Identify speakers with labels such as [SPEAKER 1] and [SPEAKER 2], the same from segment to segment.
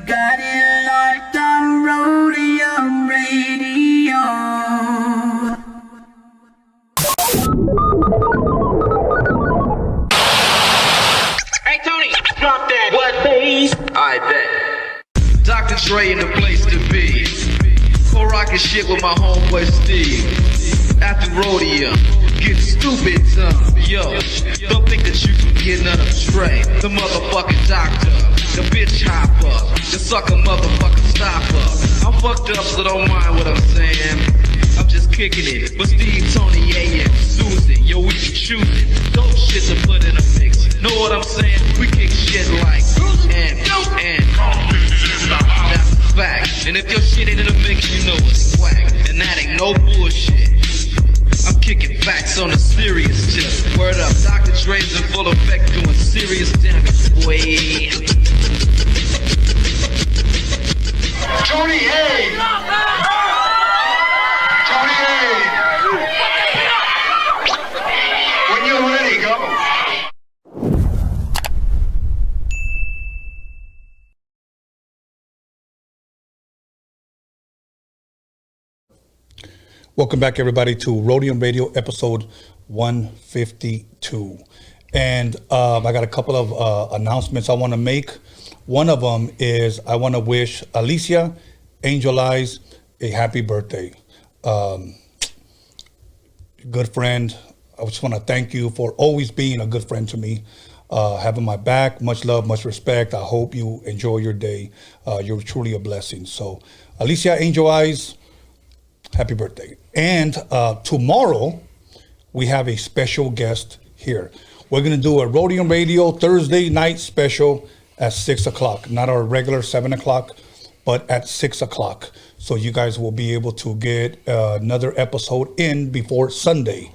[SPEAKER 1] got it locked on Roadium Radio.
[SPEAKER 2] Hey Tony, drop that. What bass? I bet. Dr. Dre in the place to be. Co-rockin' shit with my homeboy Steve. After Roadium, get stupid dumb. Yo, don't think that you can get none of Dre. The motherfucking doctor, the bitch hopper, the sucker motherfucking stopper. I'm fucked up, so don't mind what I'm saying. I'm just kicking it, but Steve, Tony, A.M., Susan, yo, we be choosing dope shit to put in a mix. Know what I'm saying? We kick shit like and that's a fact. And if your shit ain't in the mix, you know it's whack. And that ain't no bullshit. I'm kicking facts on a serious tip. Word up, Dr. Dre's in full effect doing serious damage, boy.
[SPEAKER 3] Tony A. Tony A. When you're ready, go.
[SPEAKER 4] Welcome back, everybody, to Roadium Radio episode 152. And I got a couple of announcements I want to make. One of them is I want to wish Alicia Angel Eyes a happy birthday. Good friend. I just want to thank you for always being a good friend to me, having my back. Much love, much respect. I hope you enjoy your day. You're truly a blessing. So, Alicia Angel Eyes, happy birthday. And tomorrow, we have a special guest here. We're going to do a Roadium Radio Thursday night special at 6 o'clock. Not our regular 7 o'clock, but at 6 o'clock. So you guys will be able to get another episode in before Sunday.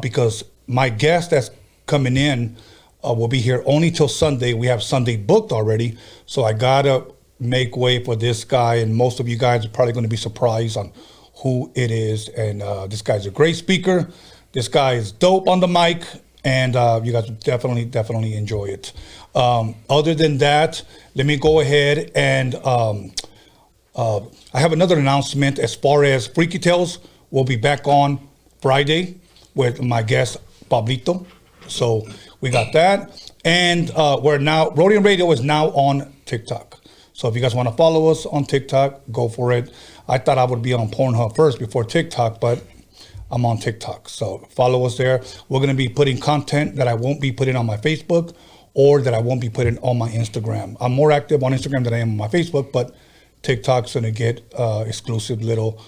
[SPEAKER 4] Because my guest that's coming in will be here only till Sunday. We have Sunday booked already. So I got to make way for this guy. And most of you guys are probably going to be surprised on who it is. And this guy's a great speaker. This guy is dope on the mic, and you guys will definitely enjoy it. Other than that, let me go ahead and I have another announcement as far as Freaky Tales. We'll be back on Friday with my guest Pablito. So we got that, and Roadium Radio is now on TikTok. So if you guys want to follow us on TikTok, go for it. I thought I would be on Pornhub first before TikTok, but I'm on TikTok. So follow us there. We're going to be putting content that I won't be putting on my Facebook or that I won't be putting on my Instagram. I'm more active on Instagram than I am on my Facebook, but TikTok's going to get exclusive little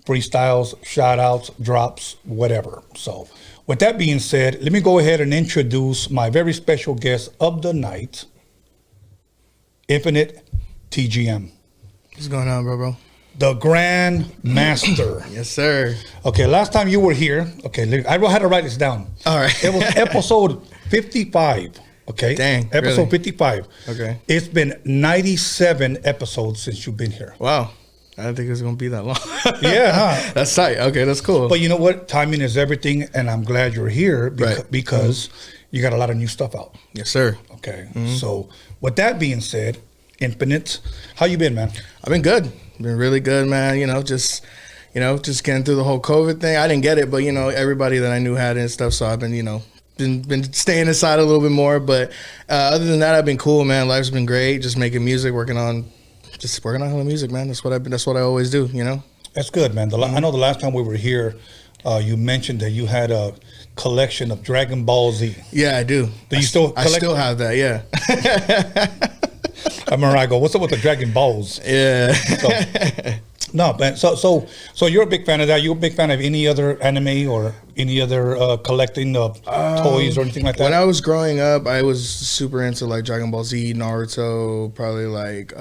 [SPEAKER 4] freestyles, shout outs, drops, whatever. So with that being said, let me go ahead and introduce my very special guest of the night, Infinite TGM.
[SPEAKER 5] What's going on, bro?
[SPEAKER 4] The Grand Master.
[SPEAKER 5] Yes, sir.
[SPEAKER 4] Okay, last time you were here, okay, I had to write this down.
[SPEAKER 5] All right.
[SPEAKER 4] It was episode 55, okay?
[SPEAKER 5] Dang,
[SPEAKER 4] episode
[SPEAKER 5] really?
[SPEAKER 4] 55.
[SPEAKER 5] Okay.
[SPEAKER 4] It's been 97 episodes since you've been here.
[SPEAKER 5] Wow. I didn't think it was going to be that long.
[SPEAKER 4] Yeah, huh?
[SPEAKER 5] That's tight. Okay, that's cool.
[SPEAKER 4] But you know what? Timing is everything, and I'm glad you're here
[SPEAKER 5] Right.
[SPEAKER 4] because you got a lot of new stuff out.
[SPEAKER 5] Yes, sir.
[SPEAKER 4] Okay, so with that being said, Infinite, how you been, man?
[SPEAKER 5] I've been good. Been really good, man. Just getting through the whole COVID thing. I didn't get it, but, everybody that I knew had it and stuff, so I've been, been staying inside a little bit more. But other than that, I've been cool, man. Life's been great. Just making music, working on hella music, man. That's what I always do,
[SPEAKER 4] That's good, man. I know the last time we were here, you mentioned that you had a collection of Dragon Ball Z.
[SPEAKER 5] Yeah, I do.
[SPEAKER 4] Do you still collect?
[SPEAKER 5] I still have that, yeah.
[SPEAKER 4] I remember I go, what's up with the Dragon Balls?
[SPEAKER 5] Yeah.
[SPEAKER 4] No, man. So you're a big fan of that. You a big fan of any other anime or any other collecting of toys or anything like that?
[SPEAKER 5] When I was growing up, I was super into like Dragon Ball Z, Naruto, probably like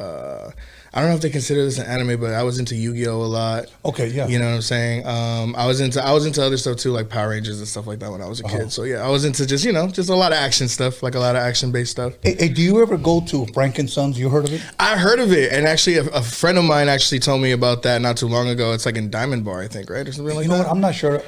[SPEAKER 5] I don't know if they consider this an anime, but I was into Yu-Gi-Oh a lot.
[SPEAKER 4] Okay, yeah.
[SPEAKER 5] You know what I'm saying? I was into other stuff too, like Power Rangers and stuff like that when I was a kid. So yeah, I was into just a lot of action stuff, like a lot of action-based stuff.
[SPEAKER 4] Hey, do you ever go to Frankenstein's? You heard of it? I
[SPEAKER 5] heard of it, and actually a friend of mine actually told me about that not too long ago. It's like in Diamond Bar, I think, right? Or something like that.
[SPEAKER 4] You know what? I'm not sure.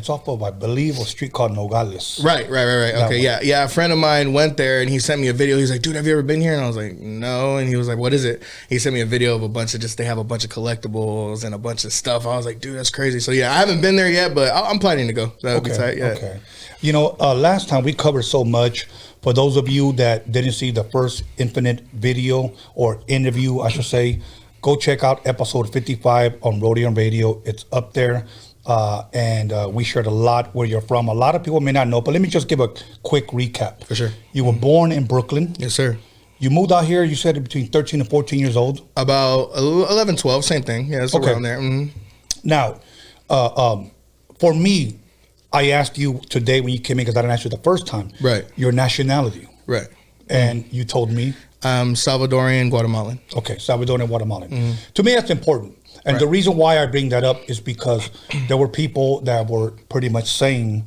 [SPEAKER 4] It's off of, I believe, a street called Nogales.
[SPEAKER 5] Right. Okay, yeah. A friend of mine went there and he sent me a video. He's like, dude, have you ever been here? And I was like, no. And he was like, what is it? He sent me a video of they have a bunch of collectibles and a bunch of stuff. I was like, dude, that's crazy. So yeah, I haven't been there yet, but I'm planning to go. That would be tight. Yeah.
[SPEAKER 4] Okay. You know, last time we covered so much. For those of you that didn't see the first Infinite video or interview, I should say, go check out episode 55 on Roadium Radio. It's up there. And we shared a lot where you're from. A lot of people may not know, but let me just give a quick recap.
[SPEAKER 5] For sure.
[SPEAKER 4] You were born in Brooklyn.
[SPEAKER 5] Yes, sir.
[SPEAKER 4] You moved out here, you said between 13 and 14 years old?
[SPEAKER 5] About 11, 12, same thing. Yeah, it's around there. Mm-hmm.
[SPEAKER 4] Now, for me, I asked you today when you came in, because I didn't ask you the first time.
[SPEAKER 5] Right.
[SPEAKER 4] Your nationality.
[SPEAKER 5] Right.
[SPEAKER 4] And you told me?
[SPEAKER 5] Salvadorian, Guatemalan.
[SPEAKER 4] Okay, Salvadorian, Guatemalan. To me, that's important. And
[SPEAKER 5] Right.
[SPEAKER 4] the reason why I bring that up is because there were people that were pretty much saying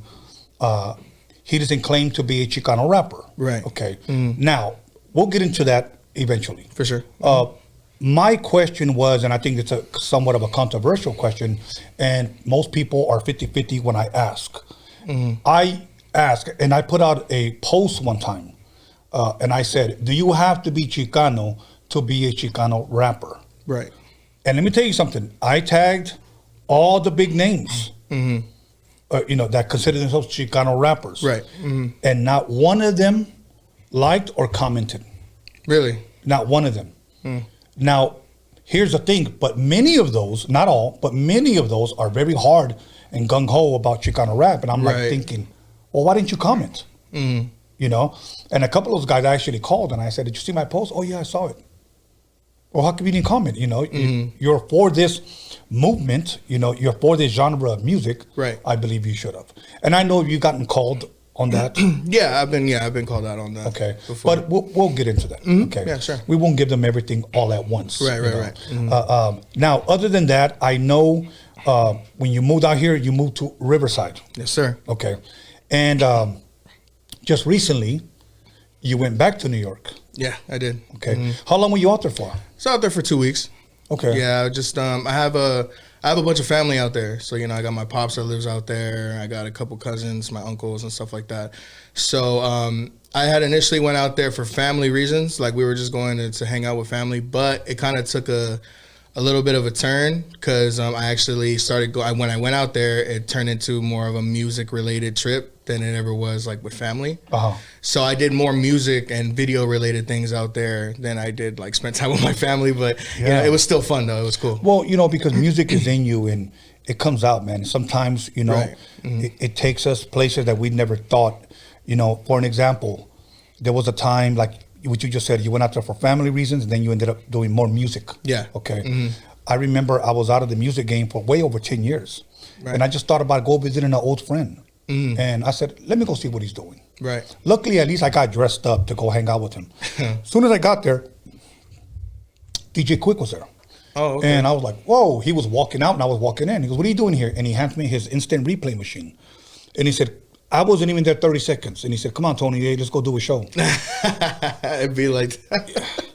[SPEAKER 4] he doesn't claim to be a Chicano rapper.
[SPEAKER 5] Right.
[SPEAKER 4] Okay. Now, we'll get into that eventually.
[SPEAKER 5] For sure.
[SPEAKER 4] My question was, and I think it's a somewhat of a controversial question, and most people are 50-50 when I ask. I ask, and I put out a post one time, and I said, do you have to be Chicano to be a Chicano rapper?
[SPEAKER 5] Right.
[SPEAKER 4] And let me tell you something. I tagged all the big names, that consider themselves Chicano rappers.
[SPEAKER 5] Right.
[SPEAKER 4] And not one of them liked or commented.
[SPEAKER 5] Really?
[SPEAKER 4] Not one of them. Now, here's the thing, but many of those, not all, but many of those are very hard and gung-ho about Chicano rap. And I'm like thinking, well, why didn't you comment? You know? And a couple of those guys actually called and I said, did you see my post? Oh, yeah, I saw it. Well, how come you didn't comment? You know, you're for this movement, you know, you're for this genre of music.
[SPEAKER 5] Right.
[SPEAKER 4] I believe you should have. And I know you've gotten called on that.
[SPEAKER 5] I've been called out on that.
[SPEAKER 4] Okay,
[SPEAKER 5] before.
[SPEAKER 4] but we'll get into that. Okay,
[SPEAKER 5] Yeah, sure.
[SPEAKER 4] We won't give them everything all at once.
[SPEAKER 5] Right.
[SPEAKER 4] Now, other than that, I know when you moved out here, you moved to Riverside.
[SPEAKER 5] Yes, sir.
[SPEAKER 4] Okay, and just recently, you went back to New York.
[SPEAKER 5] Yeah, I did.
[SPEAKER 4] Okay, how long were you out there for?
[SPEAKER 5] So out there for 2 weeks.
[SPEAKER 4] Okay.
[SPEAKER 5] Yeah, just I have a bunch of family out there. So, you know, I got my pops that lives out there. I got a couple cousins, my uncles and stuff like that. So I had initially went out there for family reasons. Like we were just going to hang out with family. But it kind of took a little bit of a turn because I actually when I went out there, it turned into more of a music related trip than it ever was like with family. So I did more music and video related things out there than I did like spend time with my family. But you know, it was still fun though. It was cool.
[SPEAKER 4] Well, you know, because music is in you and it comes out, man. Sometimes, you know,
[SPEAKER 5] Right.
[SPEAKER 4] it takes us places that we never thought. You know, for an example, there was a time like what you just said, you went out there for family reasons and then you ended up doing more music.
[SPEAKER 5] Yeah.
[SPEAKER 4] Okay. I remember I was out of the music game for way over 10 years.
[SPEAKER 5] Right.
[SPEAKER 4] And I just thought about go visiting an old friend. And I said, let me go see what he's doing.
[SPEAKER 5] Right.
[SPEAKER 4] Luckily, at least I got dressed up to go hang out with him. As soon as I got there, DJ Quick was there.
[SPEAKER 5] Oh, okay.
[SPEAKER 4] And I was like, whoa. He was walking out and I was walking in. He goes, what are you doing here? And he hands me his instant replay machine. And he said, I wasn't even there 30 seconds. And he said, come on, Tony, hey, let's go do a show.
[SPEAKER 5] It'd be like that.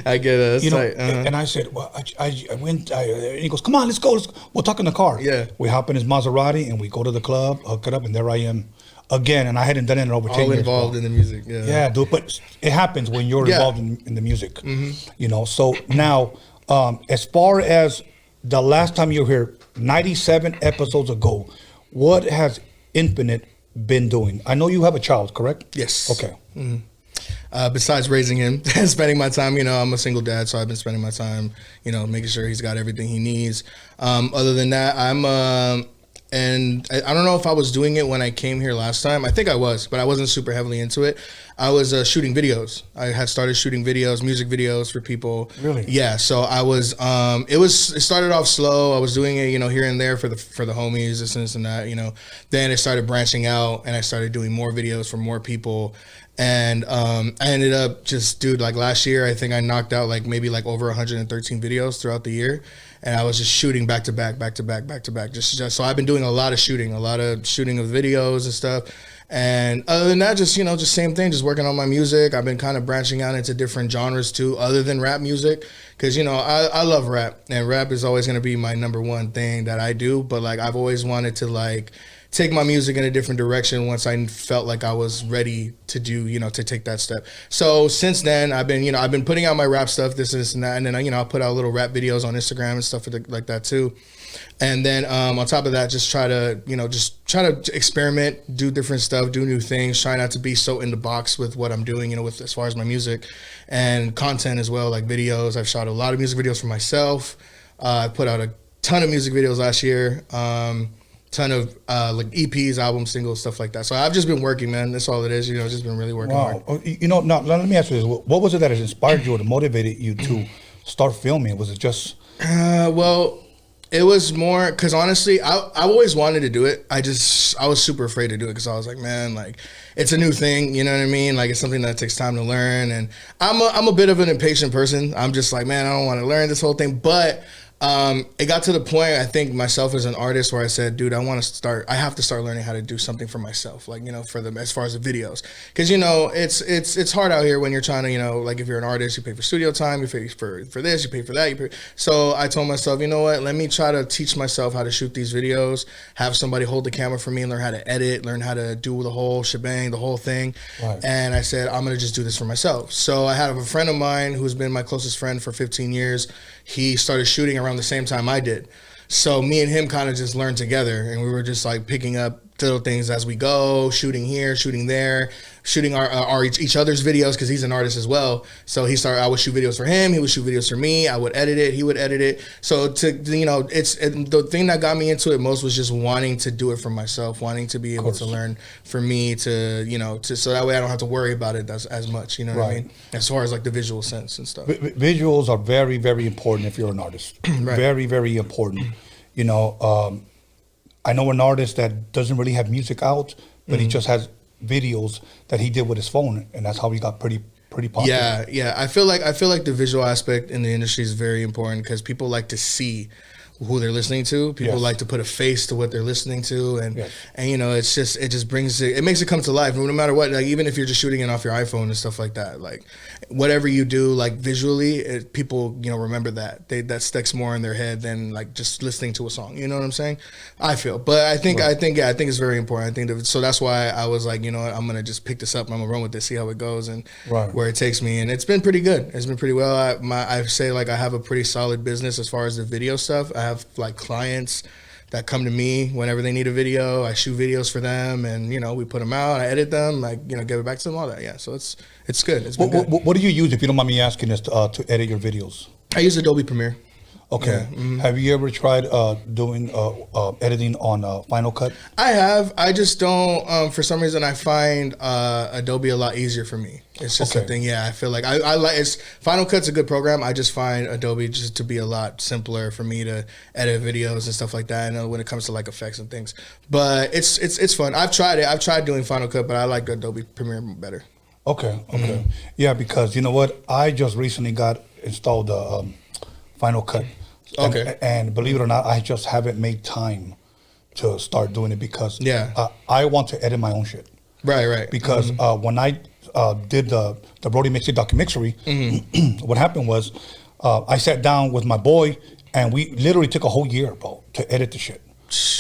[SPEAKER 5] I get it.
[SPEAKER 4] You know, and I said, well, I went, and he goes, come on, let's go. We'll talk in the car.
[SPEAKER 5] Yeah.
[SPEAKER 4] We hop in his Maserati and we go to the club, hook it up, and there I am again. And I hadn't done it in over 10 years.
[SPEAKER 5] All involved in the music. Yeah.
[SPEAKER 4] Yeah, dude. But it happens when you're involved in the music. You know, so now, as far as the last time you were here, 97 episodes ago, what has Infinite been doing? I know you have a child, correct?
[SPEAKER 5] Yes.
[SPEAKER 4] Okay.
[SPEAKER 5] Besides raising him and spending my time, you know, I'm a single dad, so I've been spending my time, you know, making sure he's got everything he needs. Other than that, and I don't know if I was doing it when I came here last time. I think I was, but I wasn't super heavily into it. I was shooting videos. I had started shooting videos, music videos for people.
[SPEAKER 4] Really?
[SPEAKER 5] Yeah. So I was. It started off slow. I was doing it, you know, here and there for the homies, this and that, you know. Then it started branching out, and I started doing more videos for more people. And I ended up just, dude, like last year, I think I knocked out like maybe like over 113 videos throughout the year. And I was just shooting back to back. Just so I've been doing a lot of shooting of videos and stuff. And other than that, just, you know, just same thing, just working on my music. I've been kind of branching out into different genres too, other than rap music. Cause, you know, I love rap, and rap is always going to be my number one thing that I do. But like, I've always wanted to like take my music in a different direction once I felt like I was ready to do, to take that step. So since then, I've been putting out my rap stuff, this and that, and then I'll put out little rap videos on Instagram and stuff like that too. And then on top of that, just try to experiment, do different stuff, do new things, try not to be so in the box with what I'm doing, with as far as my music and content as well, like videos. I've shot a lot of music videos for myself. I put out a ton of music videos last year, ton of like EPs, albums, singles, stuff like that. So I've just been working, man. That's all it is. Just been really working hard.
[SPEAKER 4] Now let me ask you this: what was it that has inspired you or motivated you to start filming? Was it just?
[SPEAKER 5] Well, it was more because honestly, I always wanted to do it. I was super afraid to do it because I was like, man, like it's a new thing. You know what I mean? Like it's something that takes time to learn, and I'm a bit of an impatient person. I'm just like, man, I don't want to learn this whole thing, but. It got to the point, I think myself as an artist, where I said, dude, I have to start learning how to do something for myself, like, for them as far as the videos. Cause it's hard out here when you're trying to, like if you're an artist, you pay for studio time, you pay for this, you pay for that. So I told myself, you know what, let me try to teach myself how to shoot these videos, have somebody hold the camera for me and learn how to edit, learn how to do the whole shebang, the whole thing. Right. And I said, I'm going to just do this for myself. So I have a friend of mine who's been my closest friend for 15 years. He started shooting around the same time I did. So me and him kind of just learned together, and we were just like picking up little things as we go, shooting here, shooting there, shooting our each other's videos because he's an artist as well. So I would shoot videos for him, he would shoot videos for me, I would edit it, he would edit it. So the thing that got me into it most was just wanting to do it for myself, wanting to be able to learn for me to so that way I don't have to worry about it as much, what I mean? As far as like the visual sense and stuff.
[SPEAKER 4] Visuals are very, very important if you're an artist. Right. Very, very important. I know an artist that doesn't really have music out, but he just has videos that he did with his phone, and that's how he got pretty popular.
[SPEAKER 5] Yeah. I feel like the visual aspect in the industry is very important because people like to see who they're listening to. People like to put a face to what they're listening to, and it just brings it makes it come to life. No matter what, like even if you're just shooting it off your iPhone and stuff like that, like whatever you do, like visually, people remember that sticks more in their head than like just listening to a song. You know what I'm saying? I feel, but I think it's very important. I think so that's why I was like, what, I'm gonna just pick this up. I'm gonna run with this, see how it goes, and where it takes me. And it's been pretty good. It's been pretty well. I say like I have a pretty solid business as far as the video stuff. I have like clients that come to me whenever they need a video. I shoot videos for them, and we put them out. I edit them, give it back to them, all that. Yeah, so it's good. It's been good.
[SPEAKER 4] What do you use, if you don't mind me asking, to edit your videos?
[SPEAKER 5] I use Adobe Premiere.
[SPEAKER 4] Okay. Yeah. Mm-hmm. Have you ever tried doing editing on Final Cut?
[SPEAKER 5] I have. I just don't. For some reason, I find Adobe a lot easier for me. It's just something. Yeah, I feel like I like. Final Cut's a good program. I just find Adobe just to be a lot simpler for me to edit videos and stuff like that. I know when it comes to like effects and things, but it's fun. I've tried it. I've tried doing Final Cut, but I like Adobe Premiere better.
[SPEAKER 4] Okay. Yeah, because you know what? I just recently got installed Final Cut.
[SPEAKER 5] Okay.
[SPEAKER 4] And believe it or not, I just haven't made time to start doing it because I want to edit my own shit.
[SPEAKER 5] Right.
[SPEAKER 4] Because when I did the Roadium Mixtape DOCUMIXERY, what happened was I sat down with my boy and we literally took a whole year, bro, to edit the shit.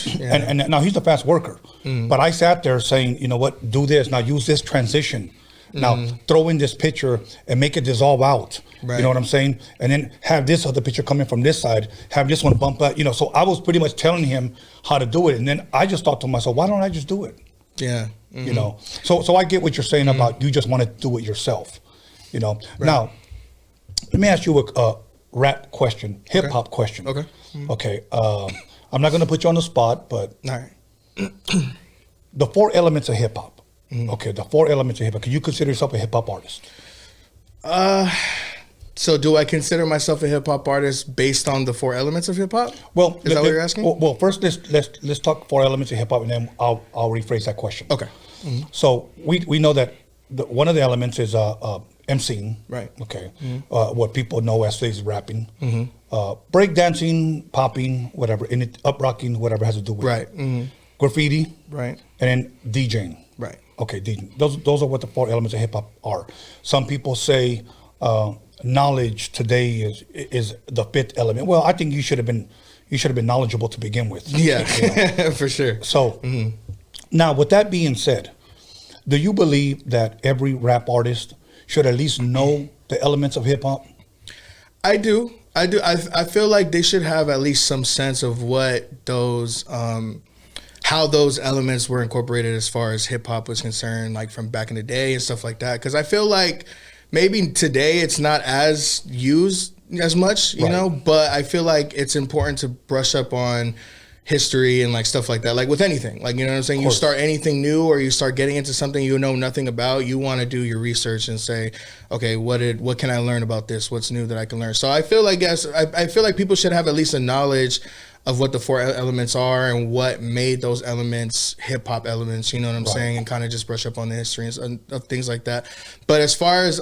[SPEAKER 4] Yeah. And now he's a fast worker. But I sat there saying, you know what, do this, now use this transition. Now throw in this picture and make it dissolve out. Right. You know what I'm saying? And then have this other picture coming from this side, have this one bump out, so I was pretty much telling him how to do it. And then I just thought to myself, why don't I just do it?
[SPEAKER 5] Yeah.
[SPEAKER 4] So I get what you're saying about you just want to do it yourself, Right. Now, let me ask you a rap question, hip hop question.
[SPEAKER 5] Okay.
[SPEAKER 4] Okay. I'm not going to put you on the spot, but
[SPEAKER 5] all right.
[SPEAKER 4] The 4 elements of hip hop. Okay, the 4 elements of hip hop. Can you consider yourself a hip hop artist?
[SPEAKER 5] So do I consider myself a hip hop artist based on the 4 elements of hip hop?
[SPEAKER 4] Well,
[SPEAKER 5] is that what you're asking?
[SPEAKER 4] Well, first let's talk 4 elements of hip hop, and then I'll rephrase that question.
[SPEAKER 5] Okay.
[SPEAKER 4] So we know that one of the elements is MCing.
[SPEAKER 5] Right.
[SPEAKER 4] Okay. What people know as is rapping. Break dancing, popping, whatever, up rocking, whatever has to do with graffiti.
[SPEAKER 5] Right.
[SPEAKER 4] And then DJing.
[SPEAKER 5] Right.
[SPEAKER 4] Okay, those are what the 4 elements of hip hop are. Some people say knowledge today is the 5th element. Well, I think you should have been, you should have been knowledgeable to begin with.
[SPEAKER 5] Yeah,
[SPEAKER 4] You know?
[SPEAKER 5] for sure.
[SPEAKER 4] So now, with that being said, do you believe that every rap artist should at least know the elements of hip hop?
[SPEAKER 5] I do. I feel like they should have at least some sense of what those, how those elements were incorporated as far as hip hop was concerned, like from back in the day and stuff like that. Because I feel like maybe today it's not as used as much, you know, but I feel like it's important to brush up on history and like stuff like that, like with anything, like, you know what I'm saying, you start anything new or you start getting into something you know nothing about, you want to do your research and say, okay, what can I learn about this, what's new that I can learn. So I feel like, yes, I feel like people should have at least a knowledge of what the four elements are and what made those elements hip-hop elements, you know what I'm saying, and kind of just brush up on the history and of things like that. But as far as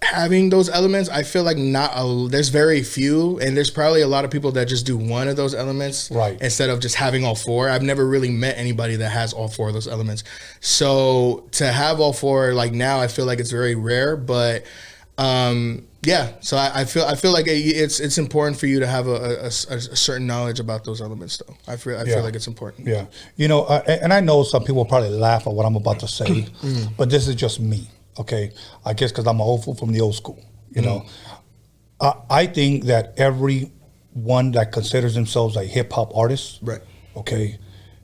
[SPEAKER 5] having those elements, I feel like there's very few, and there's probably a lot of people that just do one of those elements instead of just having all four. I've never really met anybody that has all four of those elements. So to have all four, like now, I feel like it's very rare. But yeah, so I feel like it's important for you to have a certain knowledge about those elements, though. I feel like it's important.
[SPEAKER 4] Yeah, you know, and I know some people will probably laugh at what I'm about to say, but this is just me. Okay, I guess because I'm a old fool from the old school, you know. I think that everyone that considers themselves a hip hop artist, okay,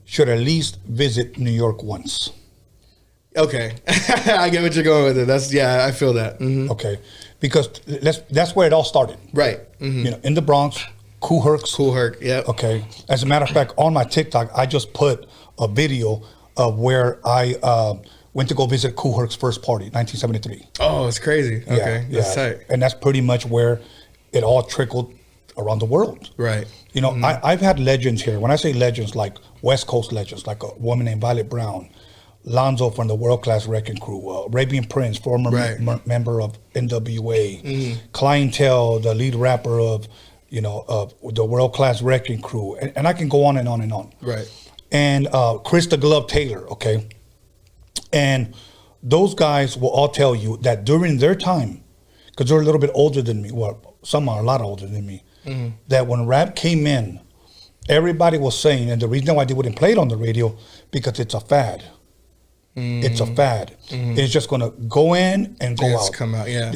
[SPEAKER 4] should at least visit New York once.
[SPEAKER 5] Okay, I get what you're going with it. I feel that.
[SPEAKER 4] Okay, because that's where it all started. You know, in the Bronx, Kool Herc. Yeah. Okay. As a matter of fact, on my TikTok, I just put a video of where I went to go visit Kool Herc's first party, 1973.
[SPEAKER 5] Oh, it's crazy. Okay, that's tight.
[SPEAKER 4] And that's pretty much where it all trickled around the world. You know, I've had legends here. When I say legends, like West Coast legends, like a woman named Violet Brown, Lonzo from the World Class Wrecking Crew, Arabian Prince, former member of NWA, Clientele, the lead rapper of, you know, of the World Class Wrecking Crew, and I can go on and on and on. And Chris the Glove Taylor, okay? And those guys will all tell you that during their time, because they're a little bit older than me, well, some are a lot older than me, that when rap came in, everybody was saying, and the reason why they wouldn't play it on the radio, because it's a fad. It's a fad. It's just going to go in and go out.
[SPEAKER 5] Come out, yeah.